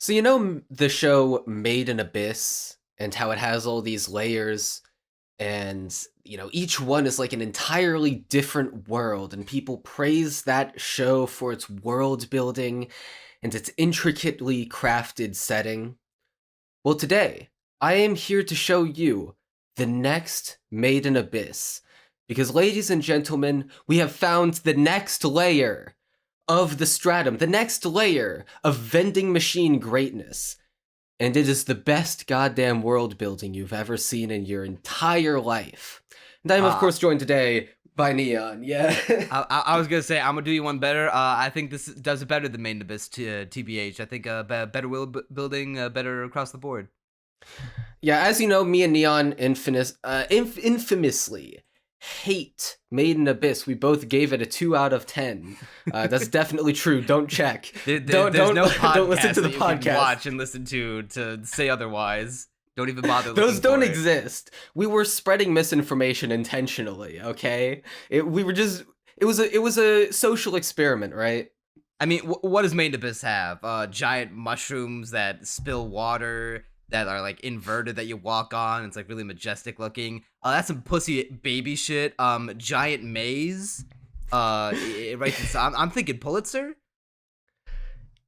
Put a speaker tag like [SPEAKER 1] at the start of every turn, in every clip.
[SPEAKER 1] So the show Made in Abyss and how it has all these layers and each one is like an entirely different world and people praise that show for its world building and its intricately crafted setting. Well, today I am here to show you the next Made in Abyss because ladies and gentlemen, we have found the next layer of the stratum, the next layer of vending machine greatness. And it is the best goddamn world building you've ever seen in your entire life. And I'm, of
[SPEAKER 2] Uh,
[SPEAKER 1] course, joined today by Neon. Yeah.
[SPEAKER 2] I was gonna say I'm gonna do you one better. I think this does it better than Main Abyss, TBH. I think better building, better across the board.
[SPEAKER 1] Yeah, as you know, me and Neon infamously hate Made in Abyss. We both gave it a 2 out of 10. That's definitely true. Don't check.
[SPEAKER 2] There's no
[SPEAKER 1] Don't listen
[SPEAKER 2] podcast
[SPEAKER 1] to the
[SPEAKER 2] that you can
[SPEAKER 1] podcast.
[SPEAKER 2] watch and listen to say otherwise. Don't even bother
[SPEAKER 1] Those
[SPEAKER 2] looking
[SPEAKER 1] don't
[SPEAKER 2] for it.
[SPEAKER 1] exist. We were spreading misinformation intentionally, okay? We were just it was a social experiment, right?
[SPEAKER 2] I mean, what does Main Abyss have? Giant mushrooms that spill water that are like inverted that you walk on. It's like really majestic looking. That's some pussy baby shit. Giant maze. Right. I'm thinking Pulitzer.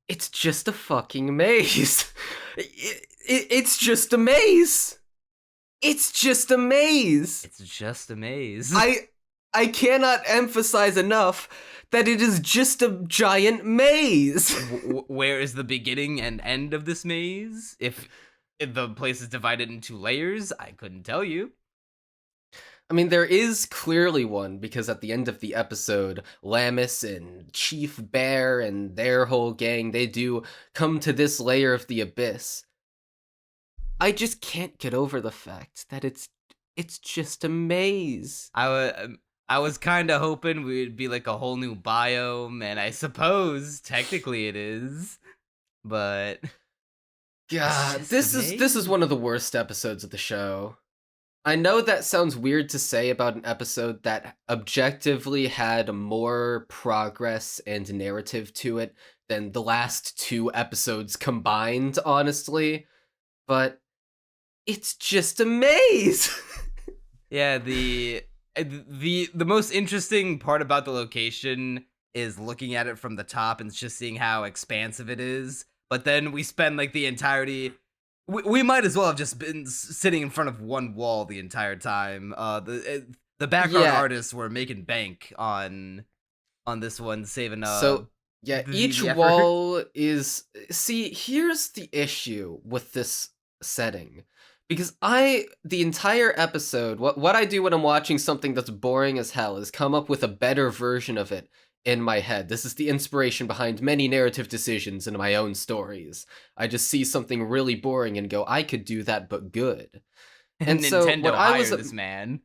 [SPEAKER 1] It's just a fucking maze. It's just a maze. It's just a maze.
[SPEAKER 2] It's just a maze.
[SPEAKER 1] I cannot emphasize enough that it is just a giant maze.
[SPEAKER 2] Where is the beginning and end of this maze? If the place is divided into layers, I couldn't tell you.
[SPEAKER 1] I mean, there is clearly one because at the end of the episode, Lammis and Chief Bear and their whole gang, they do come to this layer of the abyss. I just can't get over the fact that it's just a maze.
[SPEAKER 2] I was kind of hoping we'd be like a whole new biome, and I suppose technically it is, but
[SPEAKER 1] God,
[SPEAKER 2] it's just
[SPEAKER 1] this is
[SPEAKER 2] amazing.
[SPEAKER 1] one of the worst episodes of the show. I know that sounds weird to say about an episode that objectively had more progress and narrative to it than the last two episodes combined, honestly, but it's just a maze.
[SPEAKER 2] Yeah, the most interesting part about the location is looking at it from the top and just seeing how expansive it is. But then we spend like the entirety. We might as well have just been sitting in front of one wall the entire time. The background
[SPEAKER 1] Yeah.
[SPEAKER 2] artists were making bank on this one, saving
[SPEAKER 1] So, yeah, each
[SPEAKER 2] the effort.
[SPEAKER 1] wall is. See, here's the issue with this setting. Because the entire episode, what I do when I'm watching something that's boring as hell is come up with a better version of it in my head. This is the inspiration behind many narrative decisions in my own stories. I just see something really boring and go, I could do that, but good. And so
[SPEAKER 2] Nintendo
[SPEAKER 1] when I was,
[SPEAKER 2] hired this man.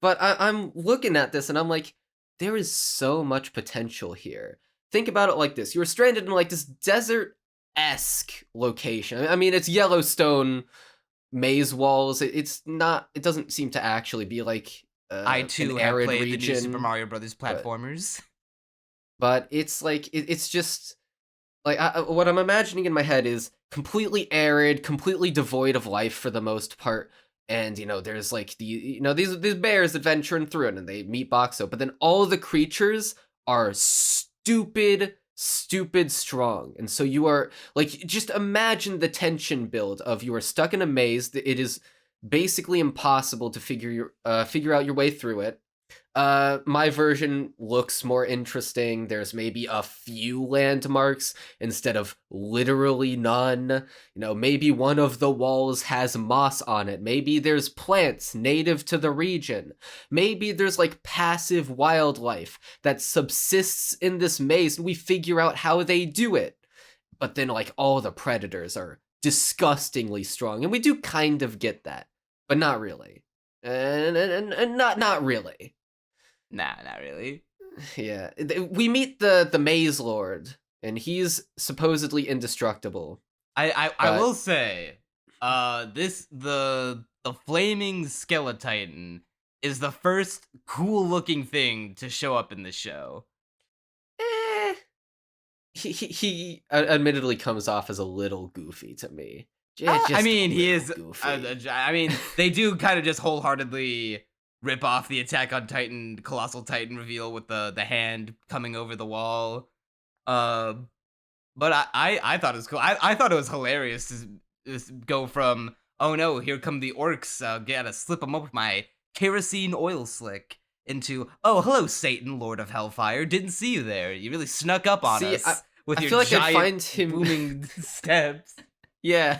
[SPEAKER 1] but I'm looking at this and I'm like, there is so much potential here. Think about it like this: you were stranded in like this desert-esque location. I mean, it's Yellowstone maze walls. It's not. It doesn't seem to actually be like
[SPEAKER 2] I
[SPEAKER 1] an
[SPEAKER 2] too have
[SPEAKER 1] arid
[SPEAKER 2] played the new Super
[SPEAKER 1] region,
[SPEAKER 2] Mario Brothers
[SPEAKER 1] but
[SPEAKER 2] platformers.
[SPEAKER 1] it's like it's just like what I'm imagining in my head is completely arid, completely devoid of life for the most part. And there's like these bears adventuring through it, and they meet Boxxo. But then all the creatures are stupid strong, and so you are like, just imagine the tension build of you are stuck in a maze. That it is basically impossible to figure out your way through it. My version looks more interesting. There's maybe a few landmarks instead of literally none. Maybe one of the walls has moss on it. Maybe there's plants native to the region. Maybe there's like passive wildlife that subsists in this maze and we figure out how they do it. But then like all the predators are disgustingly strong and we do kind of get that, but not really. And not really.
[SPEAKER 2] Nah, not really.
[SPEAKER 1] Yeah, we meet the Maze Lord, and he's supposedly indestructible.
[SPEAKER 2] I
[SPEAKER 1] But
[SPEAKER 2] will say, the flaming skeleton is the first cool looking thing to show up in the show.
[SPEAKER 1] eh, he admittedly comes off as a little goofy to me.
[SPEAKER 2] I
[SPEAKER 1] Just a
[SPEAKER 2] mean, he
[SPEAKER 1] little
[SPEAKER 2] is.
[SPEAKER 1] goofy.
[SPEAKER 2] I mean, they do kind of just wholeheartedly rip off the Attack on Titan, Colossal Titan reveal with the hand coming over the wall. Uh, but I thought it was cool. I thought it was hilarious to just go from, oh no, here come the orcs. Gotta slip them up with my kerosene oil slick, into, oh hello Satan, Lord of Hellfire. Didn't see you there. You really snuck up on
[SPEAKER 1] See,
[SPEAKER 2] us with
[SPEAKER 1] I
[SPEAKER 2] your
[SPEAKER 1] feel like I'd
[SPEAKER 2] giant
[SPEAKER 1] find him
[SPEAKER 2] booming steps.
[SPEAKER 1] yeah.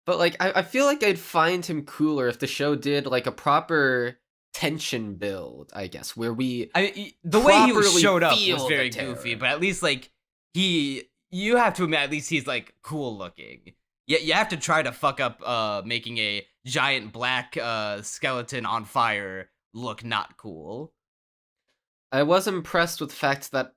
[SPEAKER 1] But like I feel like I'd find him cooler if the show did like a proper tension build, I guess, where we
[SPEAKER 2] The way he
[SPEAKER 1] properly
[SPEAKER 2] showed up
[SPEAKER 1] feel
[SPEAKER 2] was
[SPEAKER 1] the
[SPEAKER 2] very
[SPEAKER 1] terror.
[SPEAKER 2] goofy, but at least like you have to admit, at least he's like cool looking. You have to try to fuck up making a giant black skeleton on fire look not cool.
[SPEAKER 1] I was impressed with the fact that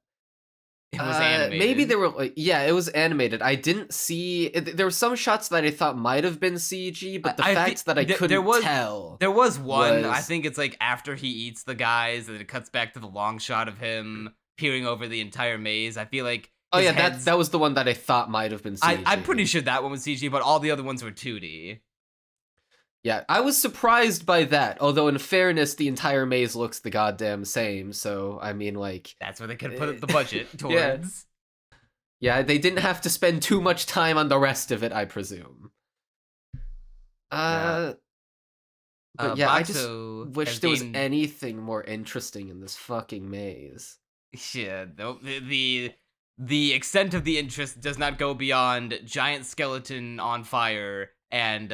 [SPEAKER 2] It was animated.
[SPEAKER 1] maybe they were like, yeah, it was animated. I didn't see there were some shots that I thought might have been CG, but the fact that I couldn't tell.
[SPEAKER 2] There was one, I
[SPEAKER 1] was-
[SPEAKER 2] think it's like after he eats the guys and it cuts back to the long shot of him peering over the entire maze. I feel like
[SPEAKER 1] Oh
[SPEAKER 2] his
[SPEAKER 1] yeah,
[SPEAKER 2] head's-
[SPEAKER 1] that was the one that I thought might have been CG.
[SPEAKER 2] I'm pretty sure that one was CG, but all the other ones were 2D.
[SPEAKER 1] Yeah, I was surprised by that. Although in fairness, the entire maze looks the goddamn same. So I mean, like,
[SPEAKER 2] That's where they could put the budget towards.
[SPEAKER 1] Yeah. Yeah, they didn't have to spend too much time on the rest of it, I presume. But yeah, I just
[SPEAKER 2] Boxxo
[SPEAKER 1] wish
[SPEAKER 2] has
[SPEAKER 1] there was
[SPEAKER 2] gained-
[SPEAKER 1] anything more interesting in this fucking maze.
[SPEAKER 2] Yeah, the extent of the interest does not go beyond giant skeleton on fire and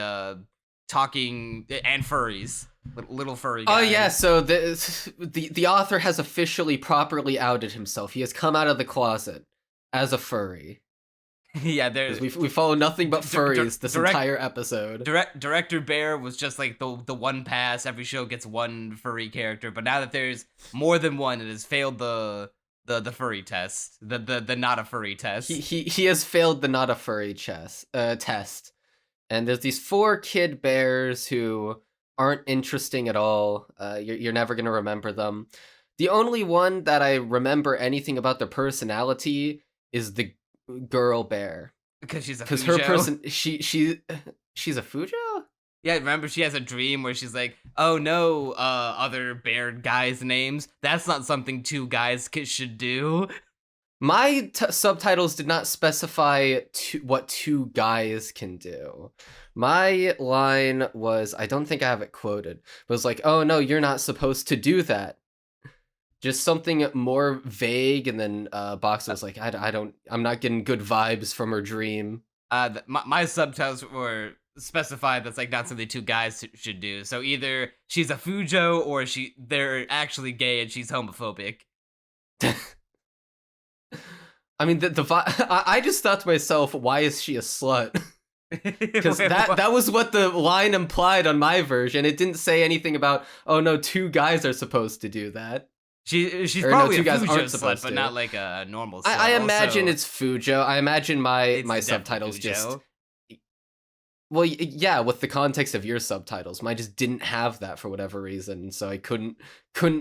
[SPEAKER 2] talking and furries, little furry
[SPEAKER 1] Oh
[SPEAKER 2] guys.
[SPEAKER 1] yeah, so the author has officially properly outed himself. He has come out of the closet as a furry.
[SPEAKER 2] Yeah,
[SPEAKER 1] 'Cause
[SPEAKER 2] there's
[SPEAKER 1] we follow nothing but
[SPEAKER 2] Dir- dir-
[SPEAKER 1] furries this
[SPEAKER 2] direct-
[SPEAKER 1] entire episode.
[SPEAKER 2] Director Bear was just like the one pass. Every show gets one furry character, but now that there's more than one, it has failed the furry test, the not a furry test.
[SPEAKER 1] He has failed the not a furry test. And there's these 4 kid bears who aren't interesting at all. You're never gonna remember them. The only one that I remember anything about their personality is the girl bear,
[SPEAKER 2] Because she's a
[SPEAKER 1] because her
[SPEAKER 2] Fujo.
[SPEAKER 1] she's a Fujo.
[SPEAKER 2] Yeah, remember she has a dream where she's like, "Oh no, other bear guys' names. That's not something 2 guys should do."
[SPEAKER 1] My subtitles did not specify what 2 guys can do. My line was, I don't think I have it quoted, but it was like, oh no, you're not supposed to do that. Just something more vague, and then Boxxo was like, I'm not getting good vibes from her dream.
[SPEAKER 2] My subtitles were specified that's like not something 2 guys should do. So either she's a Fujo or they're actually gay and she's homophobic.
[SPEAKER 1] I mean, I just thought to myself, why is she a slut? Because that was what the line implied on my version. It didn't say anything about, oh no, 2 guys are supposed to do that.
[SPEAKER 2] She's
[SPEAKER 1] Or no,
[SPEAKER 2] probably
[SPEAKER 1] 2
[SPEAKER 2] a
[SPEAKER 1] guys
[SPEAKER 2] Fujo
[SPEAKER 1] aren't
[SPEAKER 2] slut,
[SPEAKER 1] supposed
[SPEAKER 2] but
[SPEAKER 1] to.
[SPEAKER 2] not like a normal slut.
[SPEAKER 1] I imagine
[SPEAKER 2] Also,
[SPEAKER 1] it's Fujo. I imagine my
[SPEAKER 2] it's definitely
[SPEAKER 1] subtitles
[SPEAKER 2] Fujo.
[SPEAKER 1] just... Well, yeah, with the context of your subtitles, mine just didn't have that for whatever reason, so I couldn't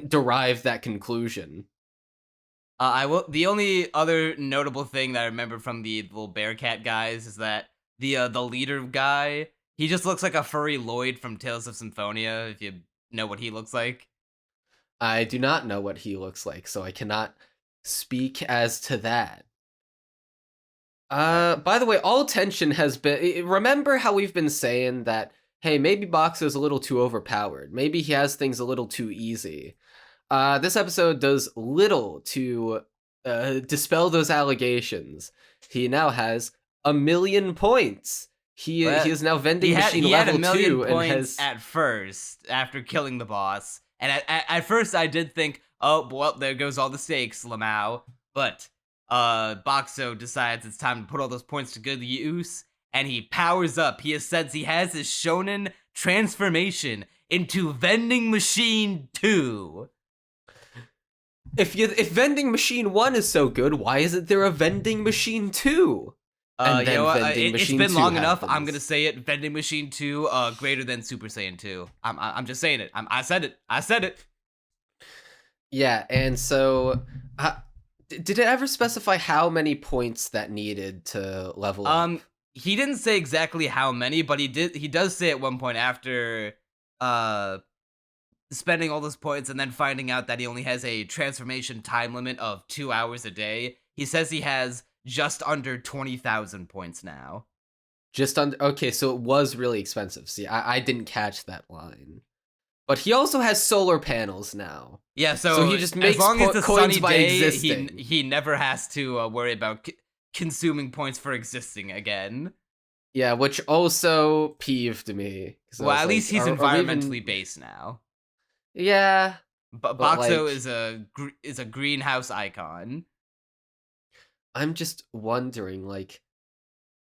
[SPEAKER 1] derive that conclusion.
[SPEAKER 2] The only other notable thing that I remember from the little Bearcat guys is that the leader guy, he just looks like a furry Lloyd from Tales of Symphonia, if you know what he looks like.
[SPEAKER 1] I do not know what he looks like, so I cannot speak as to that. By the way, all tension has been... Remember how we've been saying that, hey, maybe Boxxo's a little too overpowered. Maybe he has things a little too easy. This episode does little to dispel those allegations. He now has 1,000,000 points. He is now vending machine
[SPEAKER 2] he had
[SPEAKER 1] level
[SPEAKER 2] 1,000,000
[SPEAKER 1] 2 and
[SPEAKER 2] points
[SPEAKER 1] has...
[SPEAKER 2] at first after killing the boss. And at first I did think, oh, well, there goes all the stakes, Lamau. But Boxxo decides it's time to put all those points to good use, and he powers up. He says he has his shonen transformation into Vending Machine 2.
[SPEAKER 1] If Vending Machine 1 is so good, why isn't there a Vending Machine 2? And
[SPEAKER 2] You know what?
[SPEAKER 1] Vending
[SPEAKER 2] It's
[SPEAKER 1] Machine
[SPEAKER 2] been
[SPEAKER 1] 2
[SPEAKER 2] long enough.
[SPEAKER 1] happens.
[SPEAKER 2] I'm gonna say it. Vending Machine 2, greater than Super Saiyan 2. I'm just saying it. I said it. I said it.
[SPEAKER 1] Yeah, and so Did it ever specify how many points that needed to level up?
[SPEAKER 2] He didn't say exactly how many, but he does say at one point after uh spending all those points and then finding out that he only has a transformation time limit of 2 hours a day. He says he has just under 20,000 points now.
[SPEAKER 1] Just under. Okay, so it was really expensive. See, I didn't catch that line. But he also has solar panels now.
[SPEAKER 2] Yeah, so
[SPEAKER 1] he just makes
[SPEAKER 2] as long as it's a
[SPEAKER 1] coins
[SPEAKER 2] sunny
[SPEAKER 1] by
[SPEAKER 2] day,
[SPEAKER 1] existing.
[SPEAKER 2] he never has to worry about consuming points for existing again.
[SPEAKER 1] Yeah, which also peeved me.
[SPEAKER 2] Well, at least he's environmentally
[SPEAKER 1] even...
[SPEAKER 2] based now.
[SPEAKER 1] Yeah,
[SPEAKER 2] But boxxo is a greenhouse icon.
[SPEAKER 1] I'm just wondering, like,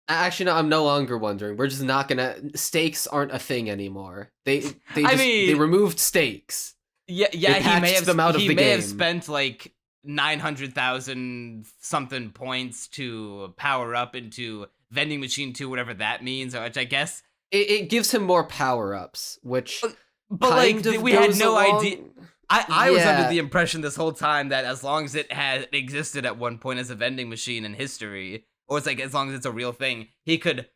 [SPEAKER 1] actually, no, I'm no longer wondering. We're just not gonna. Stakes aren't a thing anymore. They removed stakes.
[SPEAKER 2] Yeah,
[SPEAKER 1] they
[SPEAKER 2] he may have
[SPEAKER 1] them out of the game.
[SPEAKER 2] He may have spent like 900,000 something points to power up into vending machine 2, whatever that means. Which I guess
[SPEAKER 1] it gives him more power ups, which.
[SPEAKER 2] But like we had no idea. I was under the
[SPEAKER 1] Yeah.
[SPEAKER 2] impression this whole time that as long as it had existed at one point as a vending machine in history, or it's like as long as it's a real thing, he could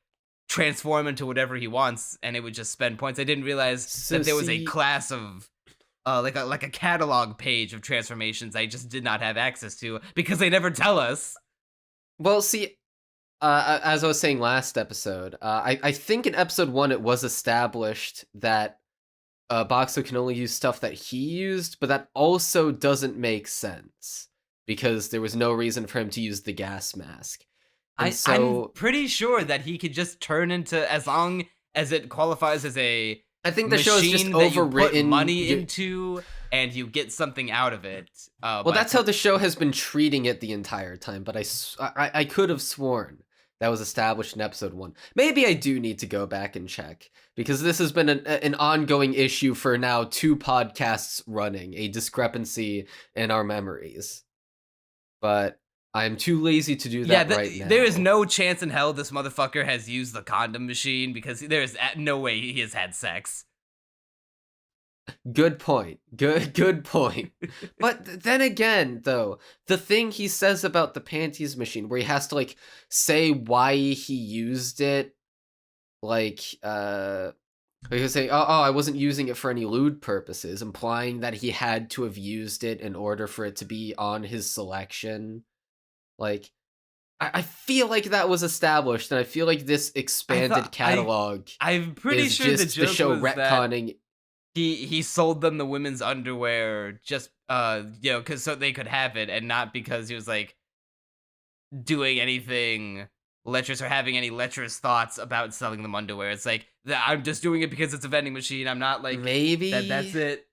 [SPEAKER 2] transform into whatever he wants, and it would just spend points. I didn't realize that there was a class of like a catalog page of transformations I just did not have access to because they never tell us.
[SPEAKER 1] Well, see, as I was saying last episode, I think in episode 1 it was established that boxxo can only use stuff that he used, but that also doesn't make sense because there was no reason for him to use the gas mask.
[SPEAKER 2] I'm pretty sure that he could just turn into, as long as it qualifies as a
[SPEAKER 1] I think the show is just overwritten.
[SPEAKER 2] You put money into and you get something out of it.
[SPEAKER 1] Well, that's how the show has been treating it the entire time, but I could have sworn that was established in episode 1. Maybe I do need to go back and check, because this has been an ongoing issue for now 2 podcasts running, a discrepancy in our memories. But I'm too lazy to do that right now.
[SPEAKER 2] There is no chance in hell this motherfucker has used the condom machine, because there is no way he has had sex.
[SPEAKER 1] Good point. Good point. But then again, though, the thing he says about the panties machine, where he has to like say why he used it, like he can say, "Oh, I wasn't using it for any lewd purposes," implying that he had to have used it in order for it to be on his selection. Like, I feel like that was established, and I feel like this expanded catalog.
[SPEAKER 2] I'm pretty
[SPEAKER 1] is
[SPEAKER 2] sure
[SPEAKER 1] just
[SPEAKER 2] the joke
[SPEAKER 1] the show
[SPEAKER 2] was
[SPEAKER 1] retconning.
[SPEAKER 2] That he sold them the women's underwear just because so they could have it, and not because he was like doing anything lecherous or having any lecherous thoughts about selling them underwear. It's like, I'm just doing it because it's a vending machine. I'm not like
[SPEAKER 1] Maybe
[SPEAKER 2] that's it.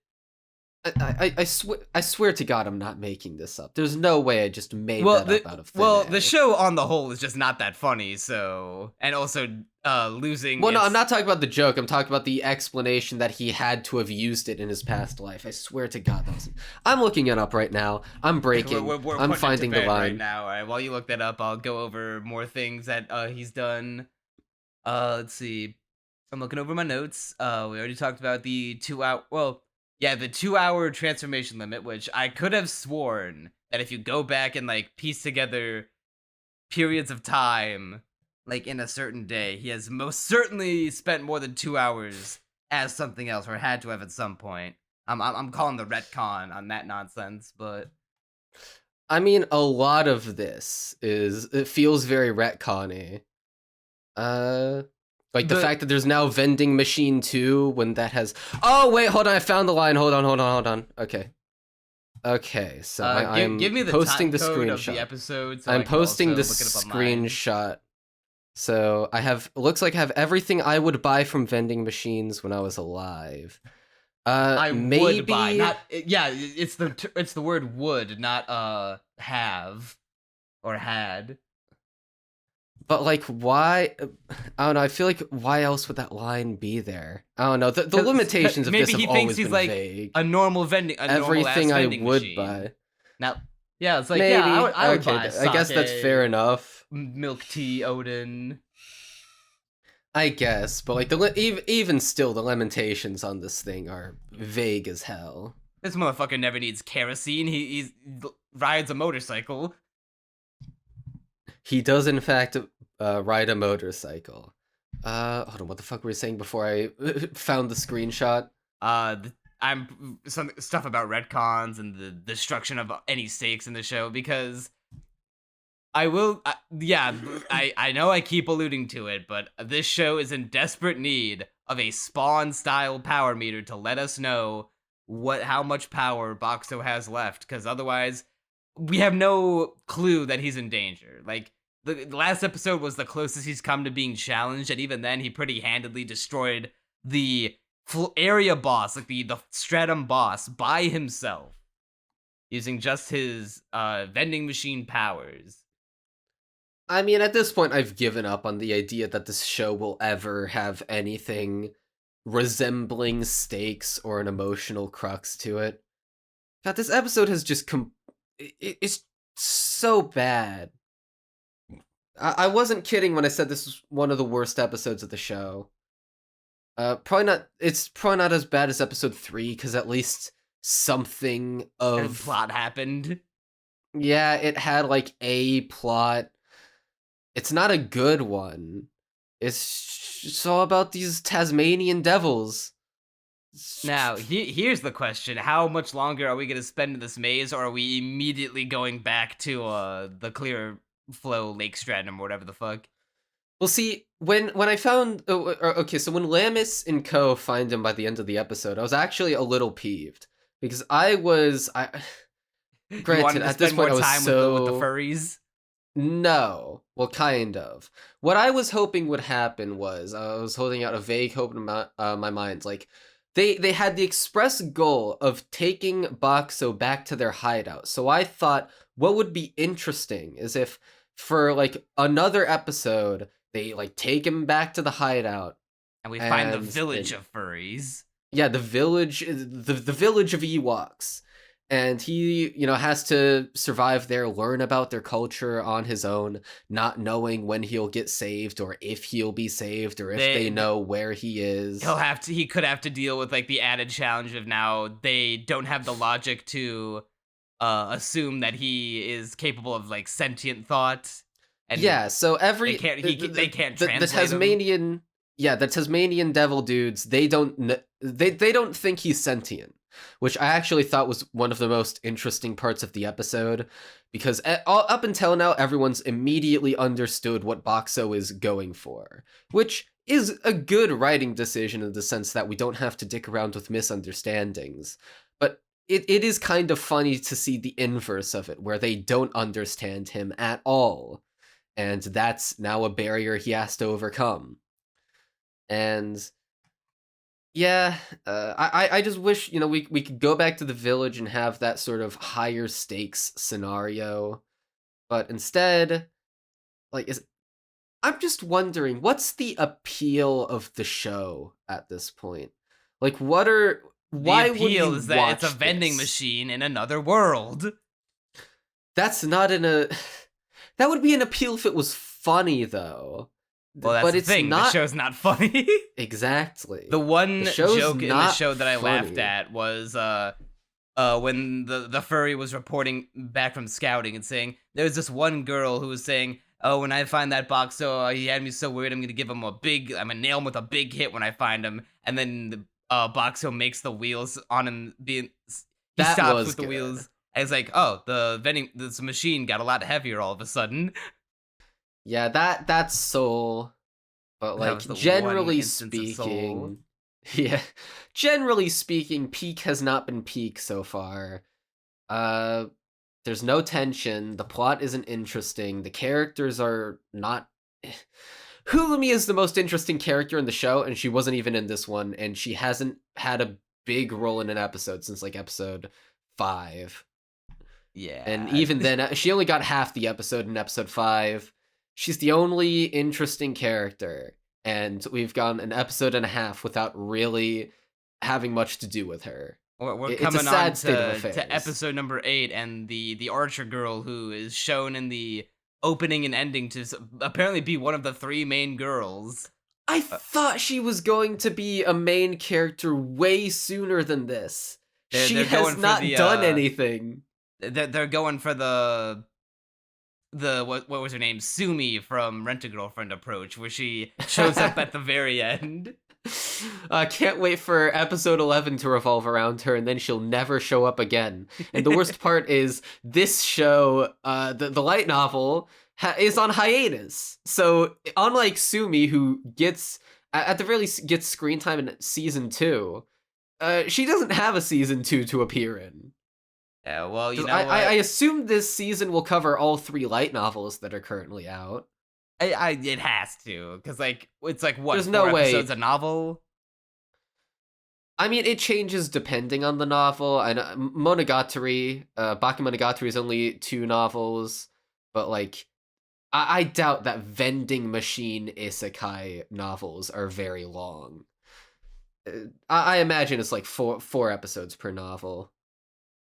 [SPEAKER 1] I swear to God, I'm not making this up. There's no way I just made that up out of thin air.
[SPEAKER 2] The show on the whole is just not that funny. So, and also losing.
[SPEAKER 1] Well, no, I'm not talking about the joke. I'm talking about the explanation that he had to have used it in his past life. I swear to God, that wasn't. I'm looking it up right now. I'm breaking. I'm finding the line
[SPEAKER 2] right now. All right, while you look that up, I'll go over more things that he's done. Let's see. I'm looking over my notes. We already talked about the 2 hour. Well. Yeah, the 2 hour transformation limit, which I could have sworn that if you go back and like piece together periods of time, like in a certain day, he has most certainly spent more than 2 hours as something else, or had to have at some point. I'm calling the retcon on that nonsense, but
[SPEAKER 1] I mean, a lot of this it feels very retcon-y. Like the fact that there's now vending machine 2 when that has. Oh wait, hold on! I found the line. Hold on. Okay. So I'm
[SPEAKER 2] give me the
[SPEAKER 1] posting the
[SPEAKER 2] code
[SPEAKER 1] screenshot.
[SPEAKER 2] Of the episode. So
[SPEAKER 1] I'm posting the screenshot. So I have. Looks like I have everything I would buy from vending machines when I was alive.
[SPEAKER 2] I
[SPEAKER 1] maybe...
[SPEAKER 2] would buy. Not yeah. It's the word would, not have or had.
[SPEAKER 1] But, like, why? I don't know. I feel like, why else would that line be there? I don't know. The limitations of this have always been
[SPEAKER 2] like
[SPEAKER 1] vague.
[SPEAKER 2] A normal vending,
[SPEAKER 1] everything I would
[SPEAKER 2] machine.
[SPEAKER 1] buy.
[SPEAKER 2] Now, yeah, it's like,
[SPEAKER 1] maybe.
[SPEAKER 2] yeah, I would buy sake,
[SPEAKER 1] I guess that's fair enough.
[SPEAKER 2] Milk tea, Odin.
[SPEAKER 1] I guess, but like even still, the limitations on this thing are vague as hell.
[SPEAKER 2] This motherfucker never needs kerosene. He rides a motorcycle.
[SPEAKER 1] He does, in fact, ride a motorcycle. Hold on, what the fuck were we saying before I found the screenshot?
[SPEAKER 2] I'm some stuff about retcons and the destruction of any stakes in the show, because I know I keep alluding to it, but this show is in desperate need of a Spawn style power meter to let us know how much power Boxxo has left, because otherwise we have no clue that he's in danger. Like, the last episode was the closest he's come to being challenged, and even then he pretty handedly destroyed the full area boss, like the stratum boss, by himself, using just his vending machine powers.
[SPEAKER 1] I mean, at this point, I've given up on the idea that this show will ever have anything resembling stakes or an emotional crux to it. God, this episode has just it's so bad. I wasn't kidding when I said this was one of the worst episodes of the show. Probably not. It's probably not as bad as episode 3, because at least something of
[SPEAKER 2] plot happened.
[SPEAKER 1] Yeah, it had like a plot. It's not a good one. It's all about these Tasmanian devils.
[SPEAKER 2] Now, here's the question. How much longer are we going to spend in this maze, or are we immediately going back to the clear flow lake stratum or whatever the fuck?
[SPEAKER 1] Well, see, when I found... okay, so when Lammis and Co. find him by the end of the episode, I was actually a little peeved. Because granted, at this point I was
[SPEAKER 2] with the furries?
[SPEAKER 1] No. Well, kind of. What I was hoping would happen was, I was holding out a vague hope in my mind, like, they had the express goal of taking Boxxo back to their hideout. So I thought what would be interesting is if, for, like, another episode, they, like, take him back to the hideout.
[SPEAKER 2] And we find the village of furries.
[SPEAKER 1] Yeah, the village of Ewoks. And he, has to survive there, learn about their culture on his own, not knowing when he'll get saved, or if he'll be saved, or if they know where he is.
[SPEAKER 2] He could have to deal with, like, the added challenge of now they don't have the logic to assume that he is capable of, like, sentient thought. And
[SPEAKER 1] yeah, so they
[SPEAKER 2] can't translate
[SPEAKER 1] the Tasmanian
[SPEAKER 2] him.
[SPEAKER 1] Yeah, the Tasmanian devil dudes, they don't think he's sentient, which I actually thought was one of the most interesting parts of the episode, because up until now, everyone's immediately understood what Boxxo is going for, which is a good writing decision in the sense that we don't have to dick around with misunderstandings. But it is kind of funny to see the inverse of it, where they don't understand him at all, and that's now a barrier he has to overcome. And yeah, I just wish, we could go back to the village and have that sort of higher stakes scenario. But instead, like, I'm just wondering, what's the appeal of the show at this point? Like, why
[SPEAKER 2] the appeal
[SPEAKER 1] would
[SPEAKER 2] is that it's a vending machine in another world.
[SPEAKER 1] That's not that would be an appeal if it was funny, though.
[SPEAKER 2] Well, that's the thing. The show's not funny.
[SPEAKER 1] Exactly.
[SPEAKER 2] The one joke in the show that I laughed at was when the furry was reporting back from scouting and saying there was this one girl who was saying, "Oh, when I find that Boxxo, he had me so worried. I'm gonna give him I'm gonna nail him with a big hit when I find him." And then the Boxxo makes the wheels on him he stops with the wheels. And it's like, oh, this machine got a lot heavier all of a sudden.
[SPEAKER 1] Yeah, that's Soul, but like generally speaking, peak has not been peak so far. There's no tension. The plot isn't interesting. The characters are not. Hulemy is the most interesting character in the show, and she wasn't even in this one, and she hasn't had a big role in an episode since like episode 5.
[SPEAKER 2] Yeah,
[SPEAKER 1] and even then, she only got half the episode in episode 5. She's the only interesting character, and we've gone an episode and a half without really having much to do with her.
[SPEAKER 2] We're coming on to episode number 8, and the archer girl who is shown in the opening and ending to apparently be one of the 3 main girls.
[SPEAKER 1] I thought she was going to be a main character way sooner than this.
[SPEAKER 2] They're
[SPEAKER 1] She
[SPEAKER 2] they're
[SPEAKER 1] has
[SPEAKER 2] going for
[SPEAKER 1] not
[SPEAKER 2] the
[SPEAKER 1] done anything.
[SPEAKER 2] they're going for the what was her name, Sumi from Rent a Girlfriend approach, where she shows up at the very end.
[SPEAKER 1] Can't wait for episode 11 to revolve around her, and then she'll never show up again. And the worst part is this show, the light novel, is on hiatus. So unlike Sumi, who gets at the very least gets screen time in season 2, she doesn't have a season 2 to appear in.
[SPEAKER 2] Yeah, well, you know
[SPEAKER 1] I assume this season will cover all 3 light novels that are currently out.
[SPEAKER 2] it has to, because like it's like what,
[SPEAKER 1] There's
[SPEAKER 2] 4
[SPEAKER 1] no way.
[SPEAKER 2] episodes a novel.
[SPEAKER 1] I mean, it changes depending on the novel. I know Monogatari, Bakemonogatari is only 2 novels, but like, I doubt that vending machine isekai novels are very long. I imagine it's like four episodes per novel.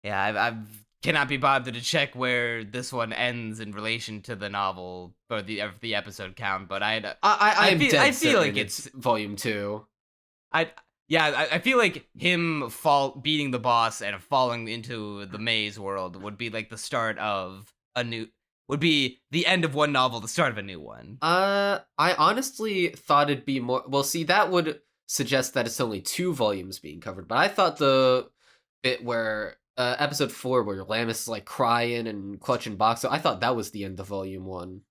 [SPEAKER 2] Yeah, I cannot be bothered to check where this one ends in relation to the novel or the episode count, but
[SPEAKER 1] I
[SPEAKER 2] I feel like
[SPEAKER 1] it's volume 2.
[SPEAKER 2] I feel like him beating the boss and falling into the maze world would be like the start of would be the end of one novel, the start of a new one.
[SPEAKER 1] I honestly thought it'd be more. Well, see, that would suggest that it's only 2 volumes being covered, but I thought the bit where episode 4, where lammis is like crying and clutching boxxo, I thought that was the end of volume 1.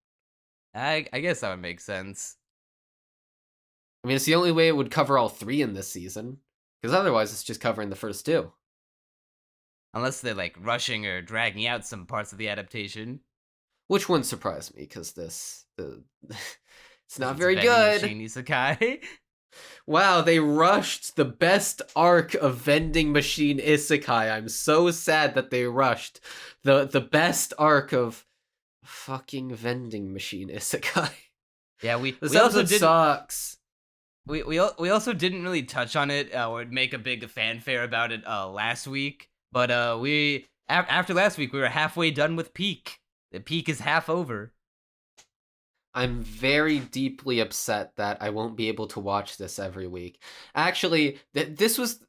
[SPEAKER 2] I guess that would make sense.
[SPEAKER 1] I mean, it's the only way it would cover all 3 in this season, because otherwise it's just covering the first 2.
[SPEAKER 2] Unless they're like rushing or dragging out some parts of the adaptation.
[SPEAKER 1] Which wouldn't surprise me, because it's not
[SPEAKER 2] It's
[SPEAKER 1] very
[SPEAKER 2] Vending
[SPEAKER 1] good.
[SPEAKER 2] Machine Isekai.
[SPEAKER 1] Wow, they rushed the best arc of Vending Machine Isekai. I'm so sad that they rushed the best arc of fucking Vending Machine Isekai.
[SPEAKER 2] Yeah,
[SPEAKER 1] This
[SPEAKER 2] we also
[SPEAKER 1] episode
[SPEAKER 2] didn't
[SPEAKER 1] sucks.
[SPEAKER 2] we also didn't really touch on it or make a big fanfare about it last week, but after last week we were halfway done with Peak. The Peak is half over.
[SPEAKER 1] I'm very deeply upset that I won't be able to watch this every week. Actually, this was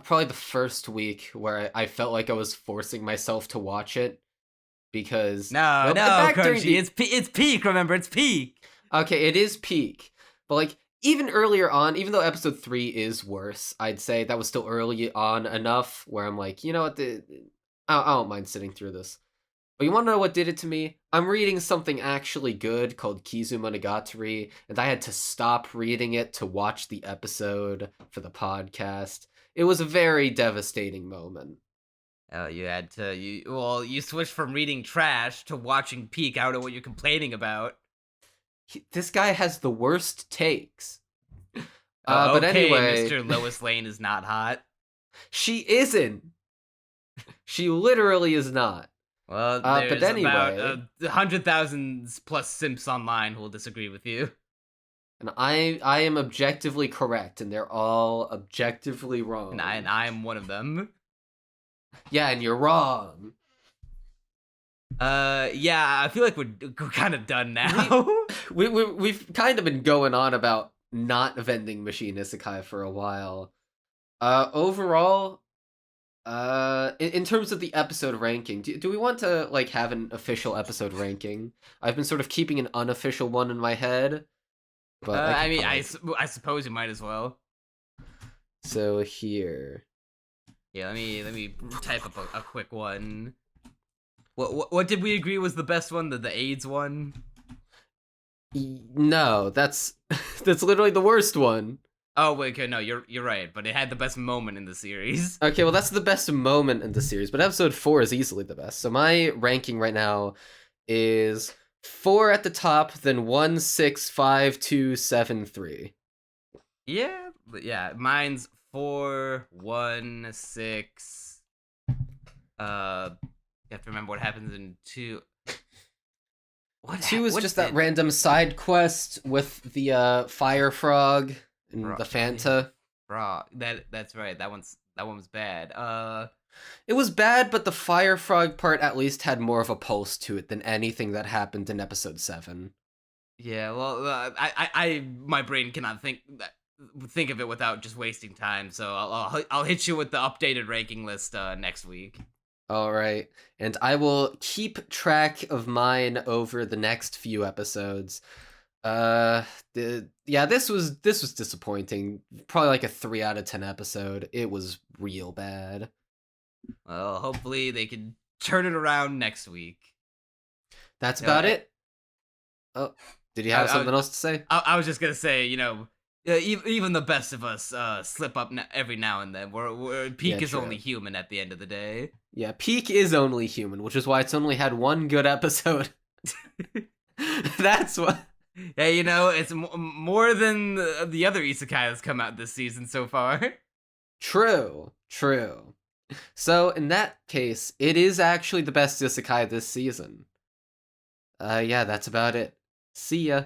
[SPEAKER 1] probably the first week where I felt like I was forcing myself to watch it, because
[SPEAKER 2] No,
[SPEAKER 1] back during
[SPEAKER 2] Crunchy, it's Peak. Remember, it's Peak.
[SPEAKER 1] Okay, it is Peak, but like even earlier on, even though episode 3 is worse, I'd say that was still early on enough where I'm like, you know what, I don't mind sitting through this. But you want to know what did it to me? I'm reading something actually good called Kizu Monogatari, and I had to stop reading it to watch the episode for the podcast. It was a very devastating moment.
[SPEAKER 2] Oh, you switched from reading trash to watching Peak. I don't know what you're complaining about.
[SPEAKER 1] This guy has the worst takes.
[SPEAKER 2] Okay,
[SPEAKER 1] But anyway,
[SPEAKER 2] Mr. Lois Lane is not hot.
[SPEAKER 1] She isn't. She literally is not.
[SPEAKER 2] Well,
[SPEAKER 1] but
[SPEAKER 2] there's
[SPEAKER 1] anyway,
[SPEAKER 2] about 100,000 plus simps online who will disagree with you.
[SPEAKER 1] And I am objectively correct, and they're all objectively wrong.
[SPEAKER 2] And I am one of them.
[SPEAKER 1] Yeah, and you're wrong.
[SPEAKER 2] Yeah, I feel like we're kind of done now.
[SPEAKER 1] We've kind of been going on about not vending machine isekai for a while. Overall, in terms of the episode ranking, do we want to like have an official episode ranking? I've been sort of keeping an unofficial one in my head, but
[SPEAKER 2] I mean, I suppose you might as well.
[SPEAKER 1] So here,
[SPEAKER 2] yeah, let me type up a quick one. What did we agree was the best one? The AIDS one?
[SPEAKER 1] No, that's literally the worst one.
[SPEAKER 2] Oh wait, okay, no, you're right, but it had the best moment in the series.
[SPEAKER 1] Okay, well that's the best moment in the series, but episode 4 is easily the best. So my ranking right now is 4 at the top, then 1, 6, 5, 2, 7, 3.
[SPEAKER 2] Yeah, mine's 4, 1, 6. You have to remember what happens in 2.
[SPEAKER 1] 2 is just that random side quest with the fire frog and the Fanta.
[SPEAKER 2] Frog. That's right. That one was bad.
[SPEAKER 1] It was bad, but the fire frog part at least had more of a pulse to it than anything that happened in episode 7.
[SPEAKER 2] Yeah, well, I my brain cannot think think of it without just wasting time. So I'll hit you with the updated ranking list next week.
[SPEAKER 1] All right. And I will keep track of mine over the next few episodes. Yeah, this was disappointing. Probably like a 3 out of 10 episode. It was real bad.
[SPEAKER 2] Well, hopefully they can turn it around next week.
[SPEAKER 1] That's about it. Oh, did you have something else to say?
[SPEAKER 2] I was just gonna say, even the best of us slip up every now and then. Peak is only human at the end of the day.
[SPEAKER 1] Yeah, Peak is only human, which is why it's only had one good episode. That's what.
[SPEAKER 2] Hey, it's more than the other isekai that's come out this season so far.
[SPEAKER 1] True. So, in that case, it is actually the best isekai this season. Yeah, that's about it. See ya.